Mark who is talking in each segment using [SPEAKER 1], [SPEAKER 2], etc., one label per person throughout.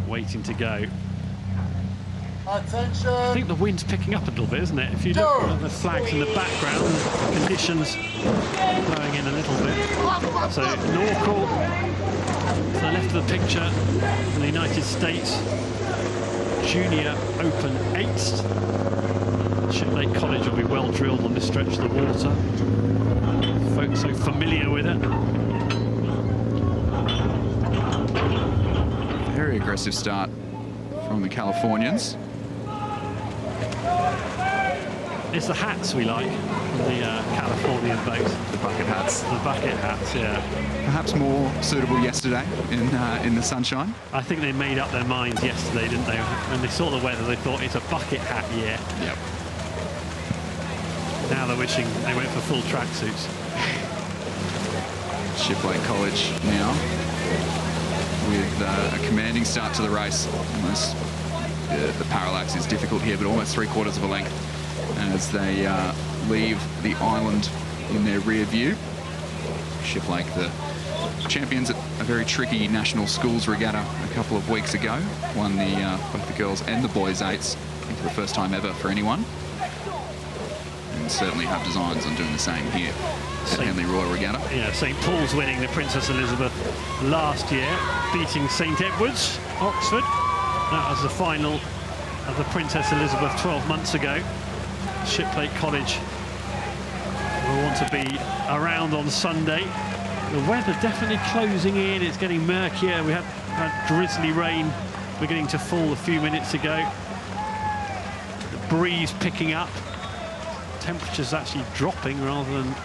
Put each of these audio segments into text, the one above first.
[SPEAKER 1] waiting to go.
[SPEAKER 2] Attention.
[SPEAKER 1] I think the wind's picking up a little bit, isn't it? If you look at the flags in the background, the conditions blowing in a little bit. So Norcal to the left of the picture from the United States, Junior Open 8th. Shiplake College will be well drilled on this stretch of the water. Folks so familiar with it.
[SPEAKER 3] Very aggressive start from the Californians.
[SPEAKER 1] It's the hats we like, the Californian boats.
[SPEAKER 3] The bucket hats.
[SPEAKER 1] The bucket hats, yeah.
[SPEAKER 3] Perhaps more suitable yesterday in the sunshine.
[SPEAKER 1] I think they made up their minds yesterday, didn't they? When they saw the weather, they thought it's a bucket hat year.
[SPEAKER 3] Yep.
[SPEAKER 1] Now they're wishing they went for full tracksuits.
[SPEAKER 3] Shiplake College now with a commanding start to the race. Almost the parallax is difficult here, but almost 3/4 of a length as they leave the island in their rear view. Shiplake, the champions at a very tricky national schools regatta a couple of weeks ago, won both the girls and the boys' 8s, I think for the first time ever for anyone. And certainly have designs on doing the same here at Henley Royal Regatta.
[SPEAKER 1] Yeah, St Paul's winning the Princess Elizabeth last year, beating St Edward's, Oxford. That was the final of the Princess Elizabeth 12 months ago. Shiplake College will want to be around on Sunday. The weather definitely closing in. It's getting murkier. We had drizzly rain beginning to fall a few minutes ago. The breeze picking up. Temperatures actually dropping rather than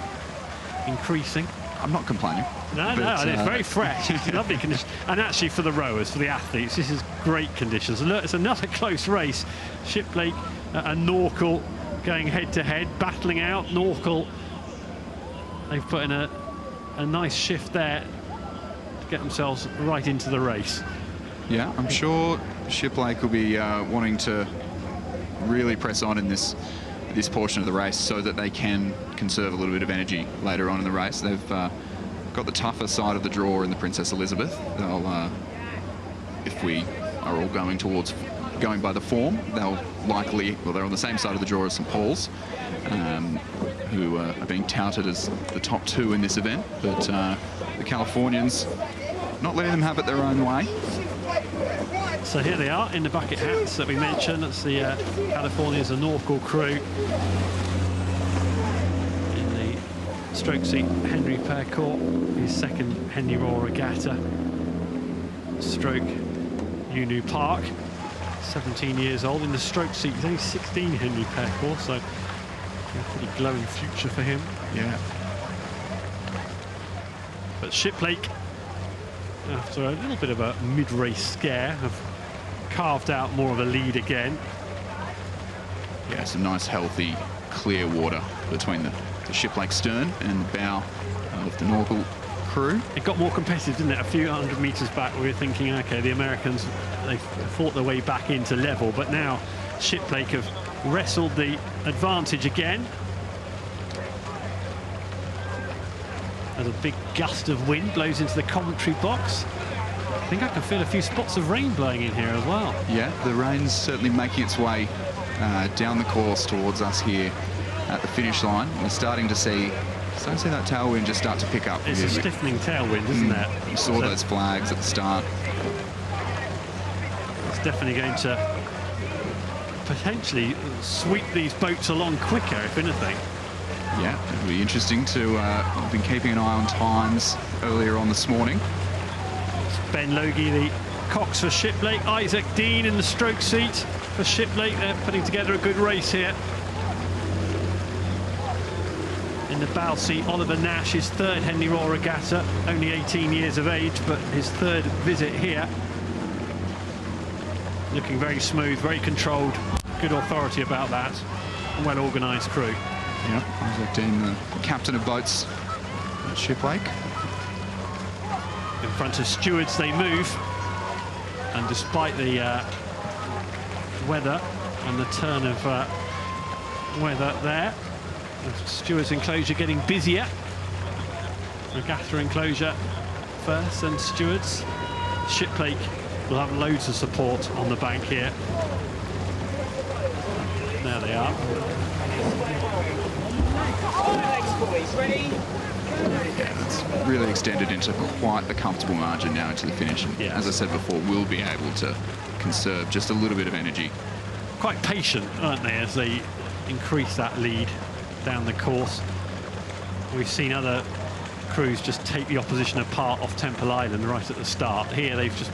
[SPEAKER 1] increasing.
[SPEAKER 3] I'm not complaining.
[SPEAKER 1] No, it's very fresh. It's lovely conditions. And actually for the rowers, for the athletes, this is great conditions. And look, it's another close race. Shiplake and Norcal going head-to-head, battling out. Norcal, they've put in a nice shift there to get themselves right into the race.
[SPEAKER 3] Yeah, I'm sure Shiplake will be wanting to really press on in this portion of the race so that they can conserve a little bit of energy later on in the race. They've got the tougher side of the draw in the Princess Elizabeth. They'll, if we are all going by the form, they'll likely, well, they're on the same side of the draw as St Paul's, who are being touted as the top 2 in this event. But the Californians not letting them have it their own way.
[SPEAKER 1] So here they are in the bucket hats that we mentioned. That's the Californians, the Norcal Crew. In the stroke seat, Henry Percourt, his second Henley Royal Regatta. Stroke, Unu Park, 17 years old. In the stroke seat, he's only 16, Henry Percourt, so a pretty glowing future for him.
[SPEAKER 3] Yeah.
[SPEAKER 1] But Shiplake, after a little bit of a mid-race scare, have carved out more of a lead again.
[SPEAKER 3] Yeah, some nice, healthy, clear water between the Shiplake stern and the bow of the Norcal Crew.
[SPEAKER 1] It got more competitive, didn't it? A few hundred metres back, we were thinking, OK, the Americans, they fought their way back into level, but now Shiplake have wrestled the advantage again. As a big gust of wind blows into the commentary box. I think I can feel a few spots of rain blowing in here as well. Yeah,
[SPEAKER 3] the rain's certainly making its way down the course towards us here at the finish line. We're starting to see that tailwind just start to pick up.
[SPEAKER 1] It's a stiffening tailwind, isn't it?
[SPEAKER 3] You saw those flags at the start.
[SPEAKER 1] It's definitely going to potentially sweep these boats along quicker, if anything.
[SPEAKER 3] Yeah, it'll be interesting to... I've been keeping an eye on times earlier on this morning.
[SPEAKER 1] It's Ben Logie, the cox for Shiplake. Isaac Dean in the stroke seat for Shiplake. They're putting together a good race here. In the bow seat, Oliver Nash, his 3rd Henley Royal Regatta, only 18 years of age, but his 3rd visit here. Looking very smooth, very controlled, good authority about that, and well-organised crew.
[SPEAKER 3] Yeah, Isaac Dean, the captain of boats at Shiplake.
[SPEAKER 1] In front of stewards they move, and despite the weather and the turn of weather there, the stewards' enclosure getting busier. Regatta enclosure first, and stewards. Shiplake will have loads of support on the bank here. There they are.
[SPEAKER 3] Yeah, that's really extended into quite the comfortable margin now into the finish. And
[SPEAKER 1] yes.
[SPEAKER 3] as I said before, we'll be able to conserve just a little bit of energy.
[SPEAKER 1] Quite patient, aren't they, as they increase that lead down the course. We've seen other crews just take the opposition apart off Temple Island right at the start. Here they've just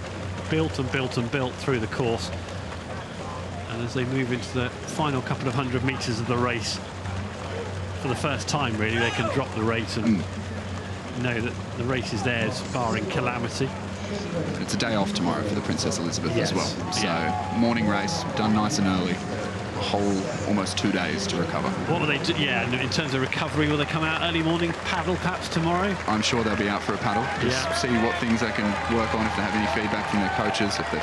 [SPEAKER 1] built and built and built through the course. And as they move into the final couple of 100 metres of the race, for the first time really, they can drop the rate and know that the race is theirs, barring calamity.
[SPEAKER 3] It's a day off tomorrow for the Princess Elizabeth
[SPEAKER 1] Yes.
[SPEAKER 3] as well. So
[SPEAKER 1] Yeah.
[SPEAKER 3] morning race, done nice and early. A whole almost 2 days to recover.
[SPEAKER 1] What will they do? Yeah, in terms of recovery, will they come out early morning, paddle perhaps tomorrow?
[SPEAKER 3] I'm sure they'll be out for a paddle. Just
[SPEAKER 1] Yeah.
[SPEAKER 3] see what things they can work on, if they have any feedback from their coaches, if they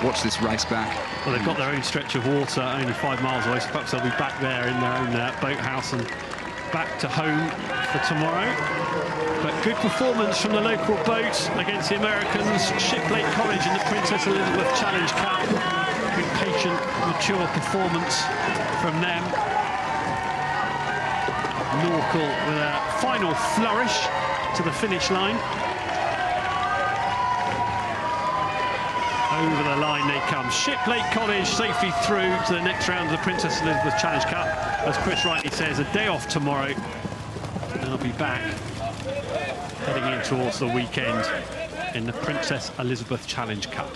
[SPEAKER 3] watch this race back.
[SPEAKER 1] Well, they've got their own stretch of water only 5 miles away, so perhaps they'll be back there in their own boathouse and back to home for tomorrow. But good performance from the local boat against the Americans. Shiplake College in the Princess Elizabeth Challenge Cup. Good, patient, mature performance from them. Norcal with a final flourish to the finish line. Over the line they come. Shiplake College safely through to the next round of the Princess Elizabeth Challenge Cup. As Chris rightly says, a day off tomorrow. They'll be back heading in towards the weekend in the Princess Elizabeth Challenge Cup.